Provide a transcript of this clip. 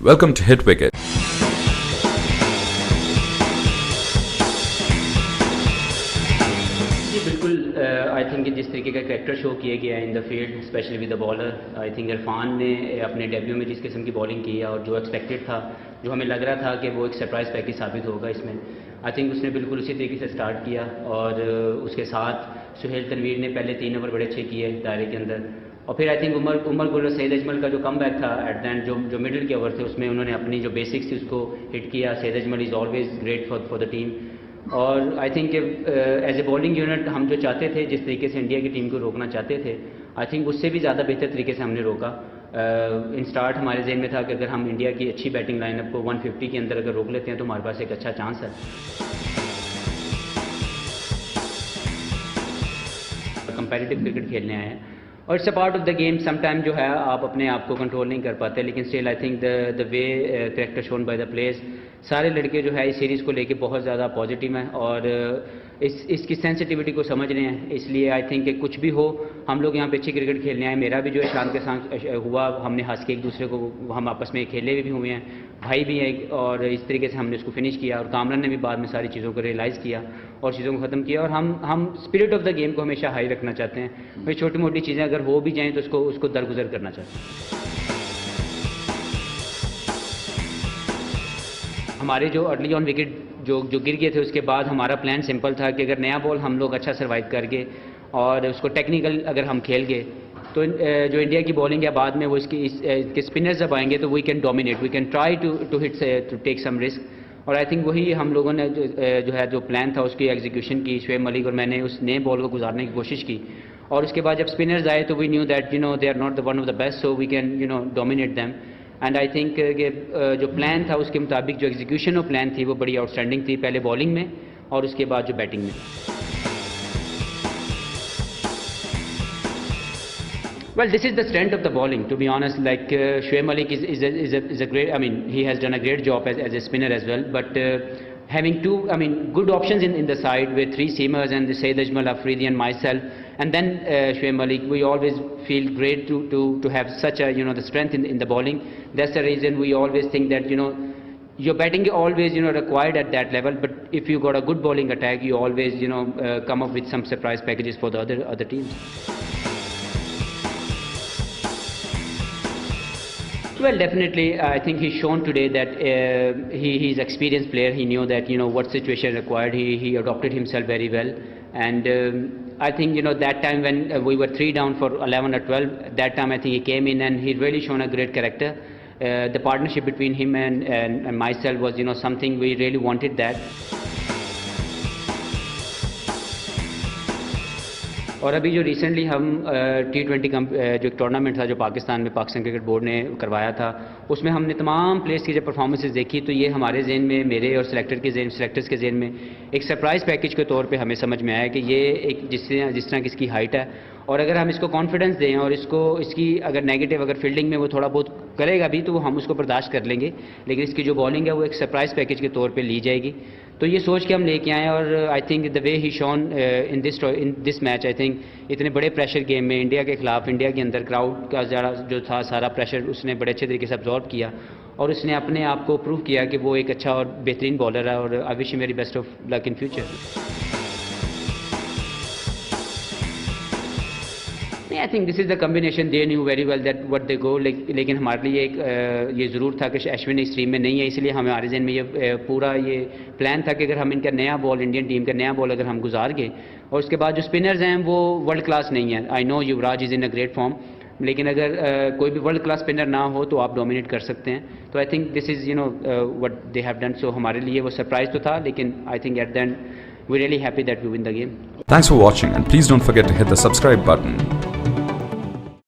Welcome to Hit Wicket. جی بالکل آئی think کہ جس طریقے کا کریکٹر شو کیا گیا ہے in the field especially with the bowler, I think Irfan نے اپنے ڈیبیو میں جس قسم کی بالنگ کی اور جو ایکسپیکٹڈ تھا، جو ہمیں لگ رہا تھا کہ وہ ایک سرپرائز پیکج ثابت ہوگا اس میں، آئی تھنک اس نے بالکل اسی طریقے سے اسٹارٹ کیا. اور اس کے ساتھ سہیل تنویر نے پہلے 3 اوور بڑے اچھے کیے دائرے کے اندر، اور پھر آئی تھنک عمر گل اور سعید اجمل کا جو کم بیک تھا ایٹ دا اینڈ، جو مڈل کے اوور تھے اس میں انہوں نے اپنی جو بیسکس تھی اس کو ہٹ کیا. Saeed Ajmal is always great for the team. اور آئی تھنک کہ ایز اے بالنگ یونٹ ہم جو چاہتے تھے، جس طریقے سے انڈیا کی ٹیم کو روکنا چاہتے تھے، آئی تھنک اس سے بھی زیادہ بہتر طریقے سے ہم نے روکا. ان اسٹارٹ ہمارے ذہن میں تھا کہ اگر ہم انڈیا کی اچھی بیٹنگ لائن اپ کو 150 کے اندر اگر روک لیتے ہیں تو ہمارے پاس ایک اچھا چانس ہے. کمپیٹیٹو کرکٹ کھیلنے آئے ہیں اور it's a part of the game. Some time جو ہے آپ اپنے آپ کو کنٹرول نہیں کر پاتے، لیکن still I think the way character shown by the players, سارے لڑکے جو ہے اس سیریز کو لے کے بہت زیادہ پازیٹیو ہیں اور اس کی سینسٹیوٹی کو سمجھ رہے ہیں. اس لیے آئی تھنک کہ کچھ بھی ہو، ہم لوگ یہاں پہ اچھی کرکٹ کھیلنے آئے. میرا بھی جو ہے شان کے ساتھ ہوا، ہم نے ہنس کے ایک دوسرے کو ہم آپس میں کھیلے بھی ہوئے ہیں، بھائی بھی ہیں، اور اس طریقے سے ہم نے اس کو فنش کیا. اور کامران نے بھی بعد میں ساری چیزوں کو ریئلائز کیا اور چیزوں کو ختم کیا. اور ہم اسپرٹ آف دا گیم کو ہمیشہ ہائی رکھنا چاہتے ہیں. بھائی چھوٹی موٹی چیزیں اگر ہو بھی جائیں تو اس کو درگزر کرنا چاہتے ہیں. ہمارے جو ارلی آن وکٹ جو گر گئے تھے، اس کے بعد ہمارا پلان سمپل تھا کہ اگر نیا بال ہم لوگ اچھا سروائیو کر گئے اور اس کو ٹیکنیکل اگر ہم کھیل گئے تو جو انڈیا کی بالنگ ہے بعد میں وہ اس کے اسپنرز جب آئیں گے تو we can dominate, we can try to hit to take some risk. اور آئی تھنک وہی ہم لوگوں نے جو پلان تھا اس کی ایگزیکیوشن کی. شعیب ملک اور میں نے اس نئے بال کو گزارنے کی کوشش کی اور اس کے بعد جب اسپنرز آئے تو we knew that they are not one of the best, so we can dominate them. And I think کہ جو پلان تھا اس کے مطابق جو ایگزیکیوشن آف پلان تھی وہ بڑی آؤٹ اسٹینڈنگ تھی، پہلے بالنگ میں اور اس کے بعد جو بیٹنگ میں. Well, this is the strength of the bowling, to be honest. Like Shoaib Malik is a great. I mean, he has done a great job as a spinner as well. But having good options in the side with 3 seamers and the Saeed Ajmal, Afridi, and myself, and then Shoaib Malik, we always feel great to have such a the strength in the bowling. That's the reason we always think that your batting is always required at that level. But if you got a good bowling attack, you always come up with some surprise packages for the other teams. Well, definitely, I think he's shown today that he's an experienced player. He knew that what situation required. He adopted himself very well, and I think that time when we were 3 down for 11 or 12, that time I think he came in and he really shown a great character. The partnership between him and myself was something we really wanted that. اور ابھی جو recently ہم T20 جو tournament تھا جو پاکستان میں Pakistan cricket board نے کروایا تھا، اس میں ہم نے تمام پلیئرس کی جو پرفارمنسز دیکھی تو یہ ہمارے ذہن میں، میرے اور سلیکٹرز کے ذہن میں ایک سرپرائز پیکج کے طور پہ ہمیں سمجھ میں آیا کہ یہ ایک جس طرح کی اس کی ہائٹ ہے، اور اگر ہم اس کو کانفیڈنس دیں اور اس کی اگر نیگیٹو اگر فیلڈنگ میں وہ تھوڑا بہت کرے گا بھی تو ہم اس کو برداشت کر لیں گے، لیکن اس کی جو بالنگ ہے وہ ایک سرپرائز پیکج کے طور پہ لی جائے گی. تو یہ سوچ کے ہم لے کے آئے اور I think the way he shown in this match, I think اتنے بڑے پریشر گیم میں انڈیا کے خلاف، انڈیا کے اندر کراؤڈ کا جو تھا سارا پریشر اس نے بڑے اچھے طریقے سے ابزارو کیا اور اس نے اپنے آپ کو پروو کیا کہ وہ ایک اچھا اور بہترین بالر ہے. اور آئی وش ہم very best of luck in future. I think this is the combination, they knew very well that what they go. لیکن ہمارے لیے یہ ضرور تھا کہ اشون اس ٹیم میں نہیں ہے، اس لیے ہمارے ذہن میں یہ پورا یہ پلان تھا کہ اگر ہم ان کا نیا بال، انڈین ٹیم کا نیا بال اگر ہم گزار گئے اور اس کے بعد جو اسپنرز ہیں وہ ورلڈ کلاس نہیں ہیں. آئی نو یوراج از ان اے گریٹ فارم، لیکن اگر کوئی بھی ورلڈ کلاس اسپنر نہ ہو تو آپ ڈومینیٹ کر سکتے ہیں. تو I think this is what they have done. So ہمارے لیے وہ سرپرائز تو تھا، لیکن I think at the end we're really happy that we win the game. Thanks for watching and please don't forget to hit the subscribe button.